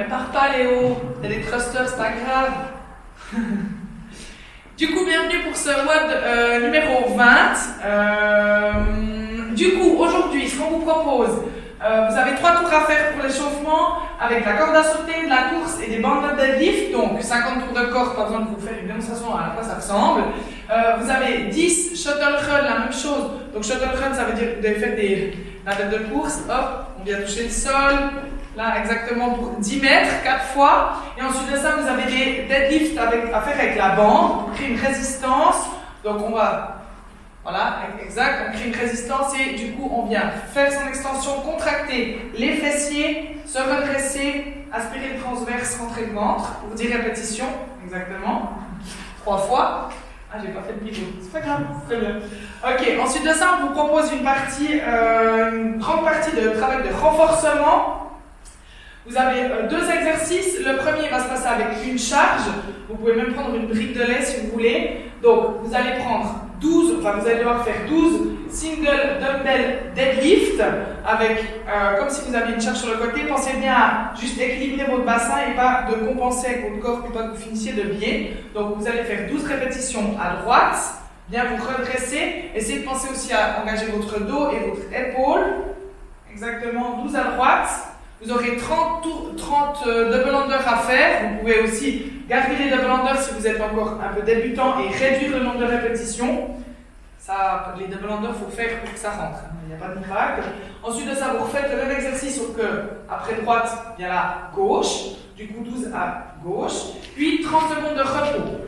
mais pars pas Léo, il y a des thrusters, c'est pas grave. Du coup, bienvenue pour ce WOD numéro 20. Du coup, aujourd'hui, ce qu'on vous propose, vous avez 3 tours à faire pour l'échauffement avec la corde à sauter, de la course et des bandes de deadlift. Donc 50 tours de corde, pas besoin de vous faire une démonstration à quoi ça ressemble. Vous avez 10 shuttle run, la même chose. Donc shuttle run, ça veut dire que vous avez fait la tête de course. Hop, on vient toucher le sol. Là, exactement pour 10 mètres, 4 fois. Et ensuite de ça, vous avez des deadlifts à faire avec la bande. On crée une résistance. Donc on va... Voilà, exact, on crée une résistance et du coup on vient faire son extension, contracter les fessiers, se redresser, aspirer le transverse, rentrer le ventre, pour 10 répétitions, exactement, 3 fois. Ah, j'ai pas fait le pivot, c'est pas grave, très bien. Ok, ensuite de ça, on vous propose une grande partie de travail de renforcement. Vous avez 2 exercices. Le premier va se passer avec une charge. Vous pouvez même prendre une brique de lait si vous voulez. Donc, vous allez prendre vous allez devoir faire 12 single dumbbell deadlift avec, comme si vous aviez une charge sur le côté. Pensez bien à juste équilibrer votre bassin et pas de compenser avec votre corps pour pas que vous finissiez de biais. Donc, vous allez faire 12 répétitions à droite. Bien vous redresser. Essayez de penser aussi à engager votre dos et votre épaule. Exactement, 12 à droite. Vous aurez 30 double under à faire. Vous pouvez aussi garder les double under si vous êtes encore un peu débutant et réduire le nombre de répétitions. Ça, les double under, il faut faire pour que ça rentre. Il n'y a pas de miracle. Ensuite de ça, vous refaites le même exercice, sauf que après droite, il y a la gauche. Du coup, 12 à gauche. Puis 30 secondes de repos.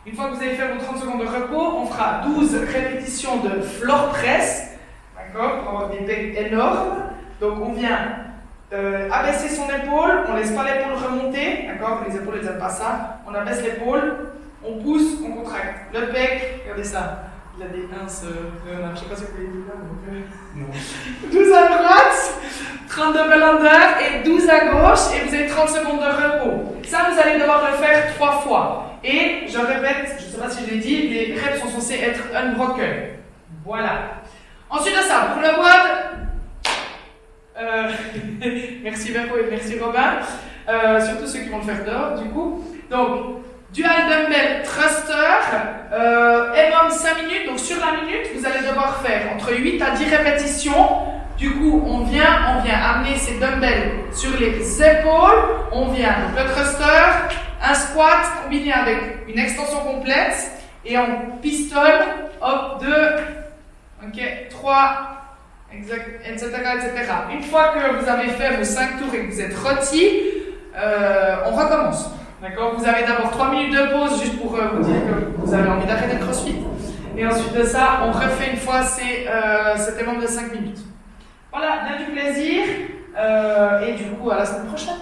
Une fois que vous avez fait vos 30 secondes de repos, on fera 12 répétitions de floor press. D'accord? Pour avoir des pecs énormes. Donc, on vient abaisser son épaule, on ne laisse pas l'épaule remonter, d'accord? Les épaules, elles n'aiment pas ça. On abaisse l'épaule, on pousse, on contracte. Le pec, regardez ça, il a des pinces, je ne sais pas si vous voulez dire là, donc, non. 12 à droite, 30 double under et 12 à gauche, et vous avez 30 secondes de repos. Ça, vous allez devoir le faire 3 fois. Et je répète, je ne sais pas si je l'ai dit, les reps sont censés être unbroken. Voilà. Ensuite de ça, pour le WOD, merci Verco et merci Robin, surtout ceux qui vont le faire dehors du coup. Donc, dual dumbbell thruster, MM 5 minutes, donc sur la minute, vous allez devoir faire entre 8 à 10 répétitions. Du coup, on vient amener ces dumbbells sur les épaules, on vient, donc le thruster, un squat combiné avec une extension complète, et on pistole, hop, 2, ok, 3, exact, etc., etc. Une fois que vous avez fait vos 5 tours et que vous êtes rôti, on recommence. D'accord? Vous avez d'abord 3 minutes de pause juste pour vous dire que vous avez envie d'arrêter le crossfit. Et ensuite de ça, on refait une fois cet élément de 5 minutes. Voilà, bien du plaisir. Et du coup, à la semaine prochaine.